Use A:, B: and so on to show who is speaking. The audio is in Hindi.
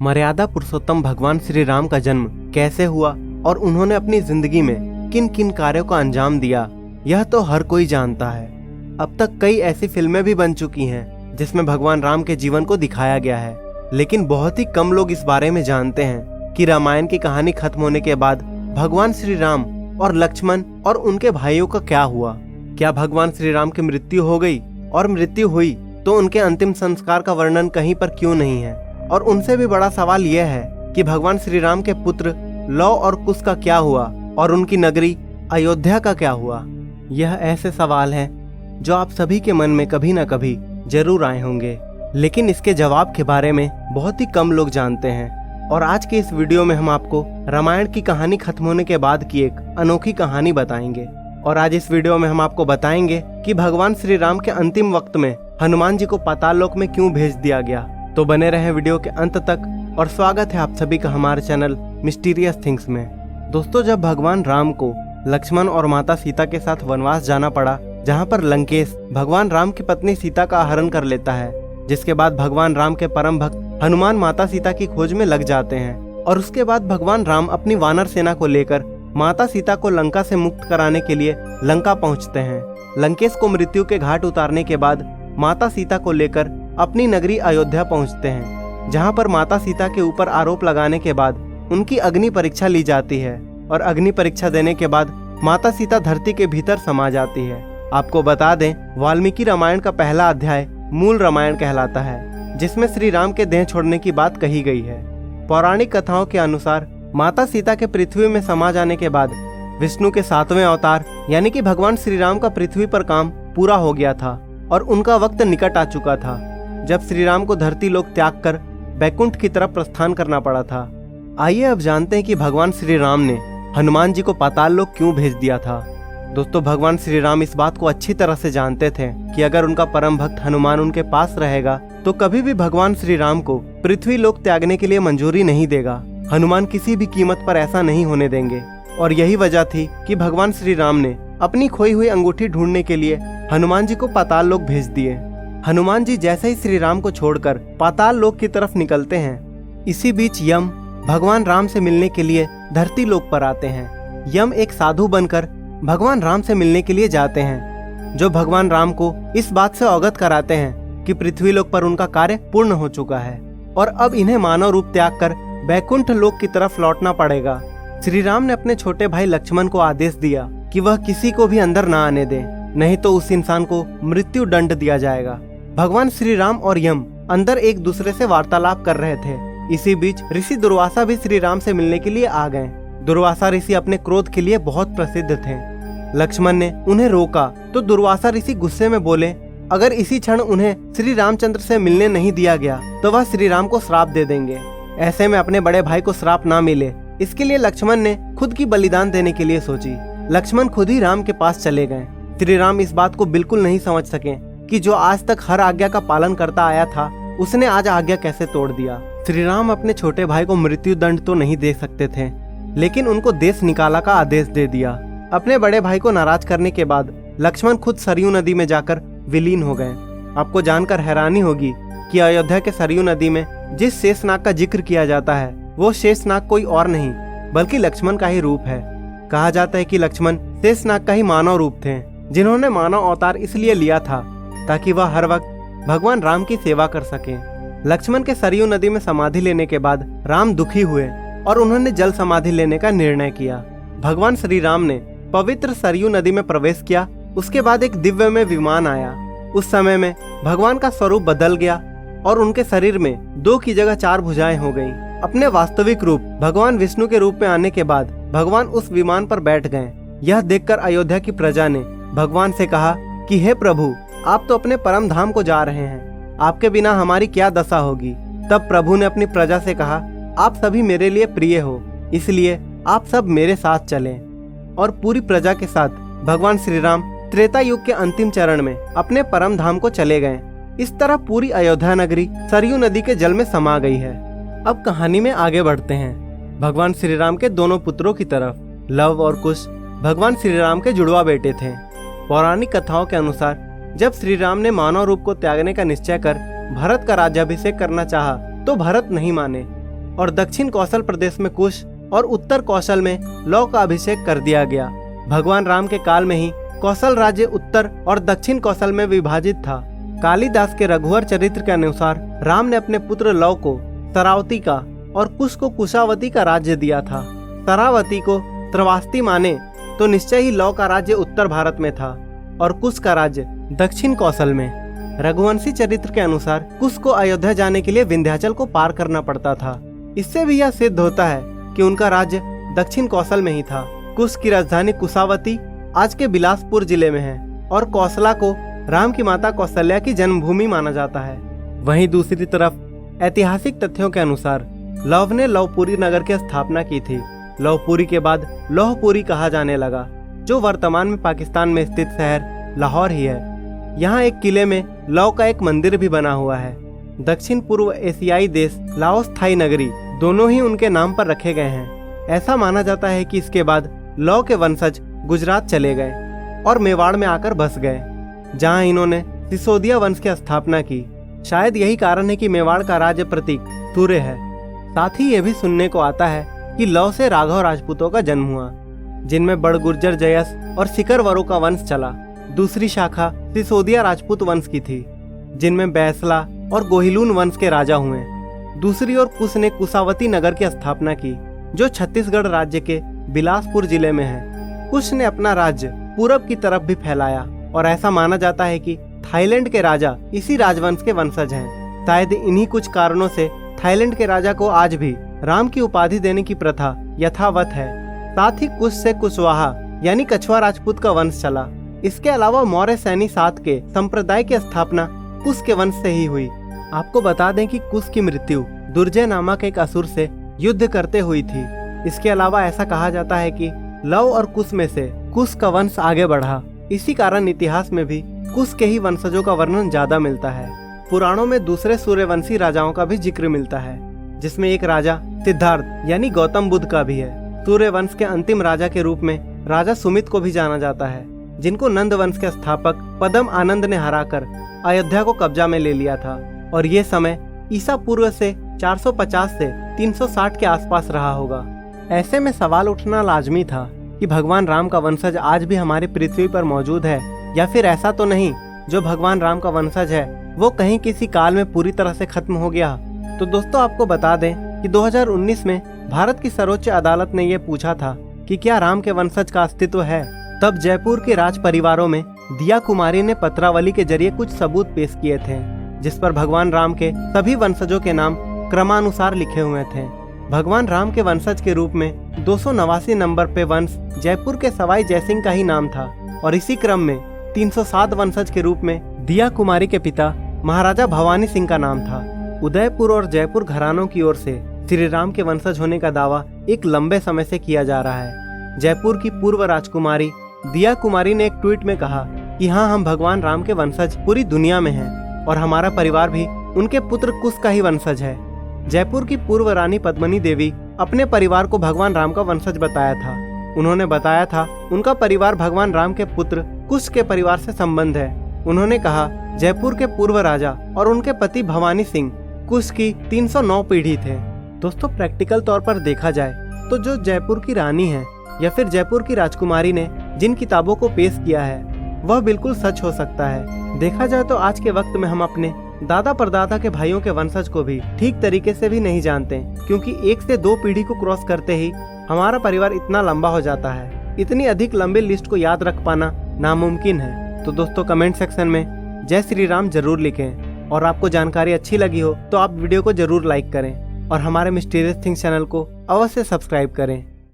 A: मर्यादा पुरुषोत्तम भगवान श्री राम का जन्म कैसे हुआ और उन्होंने अपनी जिंदगी में किन किन कार्यों को अंजाम दिया, यह तो हर कोई जानता है। अब तक कई ऐसी फिल्में भी बन चुकी हैं जिसमें भगवान राम के जीवन को दिखाया गया है, लेकिन बहुत ही कम लोग इस बारे में जानते हैं कि रामायण की कहानी खत्म होने के बाद भगवान श्री राम और लक्ष्मण और उनके भाइयों का क्या हुआ। क्या भगवान श्री राम की मृत्यु हो गई, और मृत्यु हुई तो उनके अंतिम संस्कार का वर्णन कहीं पर क्यों नहीं है। और उनसे भी बड़ा सवाल यह है कि भगवान श्री राम के पुत्र लव और कुश का क्या हुआ और उनकी नगरी अयोध्या का क्या हुआ। यह ऐसे सवाल हैं जो आप सभी के मन में कभी न कभी जरूर आए होंगे, लेकिन इसके जवाब के बारे में बहुत ही कम लोग जानते हैं। और आज के इस वीडियो में हम आपको रामायण की कहानी खत्म होने के बाद की एक अनोखी कहानी बताएंगे। और आज इस वीडियो में हम आपको बताएंगे कि भगवान श्री राम के अंतिम वक्त में हनुमान जी को पाताल लोक में क्यों भेज दिया गया। तो बने रहें वीडियो के अंत तक और स्वागत है आप सभी का हमारे चैनल मिस्टीरियस थिंग्स में। दोस्तों, जब भगवान राम को लक्ष्मण और माता सीता के साथ वनवास जाना पड़ा, जहां पर लंकेश भगवान राम की पत्नी सीता का अपहरण कर लेता है, जिसके बाद भगवान राम के परम भक्त हनुमान माता सीता की खोज में लग जाते हैं। और उसके बाद भगवान राम अपनी वानर सेना को लेकर माता सीता को लंका से मुक्त कराने के लिए लंका पहुंचते हैं। लंकेश को मृत्यु के घाट उतारने के बाद माता सीता को लेकर अपनी नगरी अयोध्या पहुंचते हैं, जहां पर माता सीता के ऊपर आरोप लगाने के बाद उनकी अग्नि परीक्षा ली जाती है। और अग्नि परीक्षा देने के बाद माता सीता धरती के भीतर समा जाती है। आपको बता दें, वाल्मीकि रामायण का पहला अध्याय मूल रामायण कहलाता है, जिसमें श्री राम के देह छोड़ने की बात कही गई है। पौराणिक कथाओं के अनुसार माता सीता के पृथ्वी में समा जाने के बाद विष्णु के 7वें अवतार यानी कि भगवान श्री राम का पृथ्वी पर काम पूरा हो गया था और उनका वक्त निकट आ चुका था, जब श्री राम को धरती लोक त्याग कर बैकुंठ की तरफ प्रस्थान करना पड़ा था। आइए अब जानते हैं कि भगवान श्री राम ने हनुमान जी को पाताल लोक क्यों भेज दिया था। दोस्तों, भगवान श्री राम इस बात को अच्छी तरह से जानते थे कि अगर उनका परम भक्त हनुमान उनके पास रहेगा तो कभी भी भगवान श्री राम को पृथ्वी लोक त्यागने के लिए मंजूरी नहीं देगा। हनुमान किसी भी कीमत पर ऐसा नहीं होने देंगे। और यही वजह थी कि भगवान श्री राम ने अपनी खोई हुई अंगूठी ढूंढने के लिए हनुमान जी को पाताल लोक भेज दिए। हनुमान जी जैसे ही श्री राम को छोड़कर पाताल लोक की तरफ निकलते हैं, इसी बीच यम भगवान राम से मिलने के लिए धरती लोक पर आते हैं। यम एक साधु बनकर भगवान राम से मिलने के लिए जाते हैं, जो भगवान राम को इस बात से अवगत कराते हैं कि पृथ्वी लोक पर उनका कार्य पूर्ण हो चुका है और अब इन्हें मानव रूप त्याग कर बैकुंठ लोक की तरफ लौटना पड़ेगा। श्री राम ने अपने छोटे भाई लक्ष्मण को आदेश दिया कि वह किसी को भी अंदर न आने दे, नहीं तो उस इंसान को मृत्यु दंड दिया जाएगा। भगवान श्री राम और यम अंदर एक दूसरे से वार्तालाप कर रहे थे। इसी बीच ऋषि दुर्वासा भी श्री राम से मिलने के लिए आ गए। दुर्वासा ऋषि अपने क्रोध के लिए बहुत प्रसिद्ध थे। लक्ष्मण ने उन्हें रोका तो दुर्वासा ऋषि गुस्से में बोले, अगर इसी क्षण उन्हें श्री रामचंद्र से मिलने नहीं दिया गया तो वह श्री राम को श्राप दे देंगे। ऐसे में अपने बड़े भाई को श्राप ना मिले, इसके लिए लक्ष्मण ने खुद की बलिदान देने के लिए सोची। लक्ष्मण खुद ही राम के पास चले गए। श्री राम इस बात को बिल्कुल नहीं समझ सके कि जो आज तक हर आज्ञा का पालन करता आया था, उसने आज आज्ञा कैसे तोड़ दिया। श्री राम अपने छोटे भाई को मृत्यु दंड तो नहीं दे सकते थे, लेकिन उनको देश निकाला का आदेश दे दिया। अपने बड़े भाई को नाराज करने के बाद लक्ष्मण खुद सरयू नदी में जाकर विलीन हो गए। आपको जानकर हैरानी होगी कि अयोध्या के सरयू नदी में जिस शेषनाग का जिक्र किया जाता है, वो शेषनाग कोई और नहीं बल्कि लक्ष्मण का ही रूप है। कहा जाता है कि लक्ष्मण शेषनाग का ही मानव रूप थे, जिन्होंने मानव अवतार इसलिए लिया था ताकि वह हर वक्त भगवान राम की सेवा कर सके। लक्ष्मण के सरयू नदी में समाधि लेने के बाद राम दुखी हुए और उन्होंने जल समाधि लेने का निर्णय किया। भगवान श्री राम ने पवित्र सरयू नदी में प्रवेश किया। उसके बाद एक दिव्य में विमान आया। उस समय में भगवान का स्वरूप बदल गया और उनके शरीर में 2 की जगह 4 भुजाएं हो गईं। अपने वास्तविक रूप भगवान विष्णु के रूप में आने के बाद भगवान उस विमान पर बैठ गए। यह देखकर अयोध्या की प्रजा ने भगवान से कहा कि हे प्रभु, आप तो अपने परम धाम को जा रहे हैं, आपके बिना हमारी क्या दशा होगी। तब प्रभु ने अपनी प्रजा से कहा, आप सभी मेरे लिए प्रिय हो, इसलिए आप सब मेरे साथ चलें। और पूरी प्रजा के साथ भगवान श्री राम त्रेता युग के अंतिम चरण में अपने परम धाम को चले गए। इस तरह पूरी अयोध्या नगरी सरयू नदी के जल में समा गई है। अब कहानी में आगे बढ़ते हैं। भगवान श्री राम के दोनों पुत्रों की तरफ लव और कुश भगवान श्री राम के जुड़वा बेटे थे। पौराणिक कथाओं के अनुसार जब श्री राम ने मानव रूप को त्यागने का निश्चय कर भरत का राज्याभिषेक करना चाहा तो भरत नहीं माने। और दक्षिण कौशल प्रदेश में कुश और उत्तर कौशल में लौ का अभिषेक कर दिया गया। भगवान राम के काल में ही कौशल राज्य उत्तर और दक्षिण कौशल में विभाजित था। कालिदास के रघुवर चरित्र के अनुसार राम ने अपने पुत्र लौ को शरावती का और कुश को कुशावती का राज्य दिया था। शरावती को श्रावस्ती माने तो निश्चय ही लौ का राज्य उत्तर भारत में था और कुश का राज्य दक्षिण कौशल में। रघुवंशी चरित्र के अनुसार कुश को अयोध्या जाने के लिए विंध्याचल को पार करना पड़ता था। इससे भी यह सिद्ध होता है कि उनका राज्य दक्षिण कौशल में ही था। कुश की राजधानी कुशावती आज के बिलासपुर जिले में है और कौशला को राम की माता कौशल्या की जन्मभूमि माना जाता है। वहीं दूसरी तरफ ऐतिहासिक तथ्यों के अनुसार लव ने लवपुरी नगर की स्थापना की थी। लवपुरी के बाद लोहपुरी कहा जाने लगा, जो वर्तमान में पाकिस्तान में स्थित शहर लाहौर ही है। यहाँ एक किले में लौ का एक मंदिर भी बना हुआ है। दक्षिण पूर्व एशियाई देश लाओस थाई नगरी दोनों ही उनके नाम पर रखे गए हैं। ऐसा माना जाता है कि इसके बाद लौ के वंशज गुजरात चले गए और मेवाड़ में आकर बस गए, जहाँ इन्होंने सिसोदिया वंश की स्थापना की। शायद यही कारण है कि मेवाड़ का राज्य प्रतीक सूर्य है। साथ ही ये भी सुनने को आता है कि लौ से राघव राजपूतों का जन्म हुआ, जिनमें बड़ गुर्जर जयस और सिकरवरों का वंश चला। दूसरी शाखा सिसोदिया राजपूत वंश की थी, जिनमें बैसला और गोहिलून वंश के राजा हुए। दूसरी ओर कुश ने कुशावती नगर की स्थापना की, जो छत्तीसगढ़ राज्य के बिलासपुर जिले में है। कुश ने अपना राज्य पूरब की तरफ भी फैलाया और ऐसा माना जाता है कि थाईलैंड के राजा इसी राजवंश के वंशज हैं। शायद इन्हीं कुछ कारणों से थाईलैंड के राजा को आज भी राम की उपाधि देने की प्रथा यथावत है। साथ ही कुश से कुशवाहा यानी कछुआ राजपूत का वंश चला। इसके अलावा मौर्य सैनी सात के संप्रदाय की स्थापना कुश के वंश से ही हुई। आपको बता दें कि कुश की मृत्यु दुर्जय नामक एक असुर से युद्ध करते हुई थी। इसके अलावा ऐसा कहा जाता है कि लव और कुश में से कुश का वंश आगे बढ़ा। इसी कारण इतिहास में भी कुश के ही वंशजों का वर्णन ज्यादा मिलता है। पुराणों में दूसरे सूर्यवंशी राजाओं का भी जिक्र मिलता है, जिसमें एक राजा सिद्धार्थ यानी गौतम बुद्ध का भी है। सूर्यवंश के अंतिम राजा के रूप में राजा सुमित को भी जाना जाता है, जिनको नंद वंश के स्थापक पद्म आनंद ने हराकर अयोध्या को कब्जा में ले लिया था। और ये समय ईसा पूर्व से 450 से 360 के आसपास रहा होगा। ऐसे में सवाल उठना लाजमी था कि भगवान राम का वंशज आज भी हमारी पृथ्वी पर मौजूद है, या फिर ऐसा तो नहीं जो भगवान राम का वंशज है वो कहीं किसी काल में पूरी तरह से खत्म हो गया। तो दोस्तों, आपको बता दें कि 2019 में भारत की सर्वोच्च अदालत ने ये पूछा था कि क्या राम के वंशज का अस्तित्व है। तब जयपुर के राज परिवारों में दिया कुमारी ने पत्रावली के जरिए कुछ सबूत पेश किए थे, जिस पर भगवान राम के सभी वंशजों के नाम क्रमानुसार लिखे हुए थे। भगवान राम के वंशज के रूप में 289 नंबर पे वंश जयपुर के सवाई जयसिंह का ही नाम था, और इसी क्रम में 307 वंशज के रूप में दिया कुमारी के पिता महाराजा भवानी सिंह का नाम था। उदयपुर और जयपुर घरानों की ओर से श्री राम के वंशज होने का दावा एक लंबे समय से किया जा रहा है। जयपुर की पूर्व राजकुमारी दिया कुमारी ने एक ट्वीट में कहा कि हाँ, हम भगवान राम के वंशज पूरी दुनिया में हैं और हमारा परिवार भी उनके पुत्र कुश का ही वंशज है। जयपुर की पूर्व रानी पद्मिनी देवी अपने परिवार को भगवान राम का वंशज बताया था। उन्होंने बताया था उनका परिवार भगवान राम के पुत्र कुश के परिवार से संबंध है। उन्होंने कहा जयपुर के पूर्व राजा और उनके पति भवानी सिंह कुश की 309 पीढ़ी थे। दोस्तों, प्रैक्टिकल तौर पर देखा जाए तो जो जयपुर की रानी है या फिर जयपुर की राजकुमारी ने जिन किताबों को पेश किया है वह बिल्कुल सच हो सकता है। देखा जाए तो आज के वक्त में हम अपने दादा परदादा के भाइयों के वंशज को भी ठीक तरीके से भी नहीं जानते, क्योंकि 1 से 2 पीढ़ी को क्रॉस करते ही हमारा परिवार इतना लंबा हो जाता है। इतनी अधिक लंबी लिस्ट को याद रख पाना नामुमकिन है। तो दोस्तों, कमेंट सेक्शन में जय श्री राम जरूर लिखें, और आपको जानकारी अच्छी लगी हो तो आप वीडियो को जरूर लाइक करें और हमारे मिस्टीरियस थिंग्स चैनल को अवश्य सब्सक्राइब करें।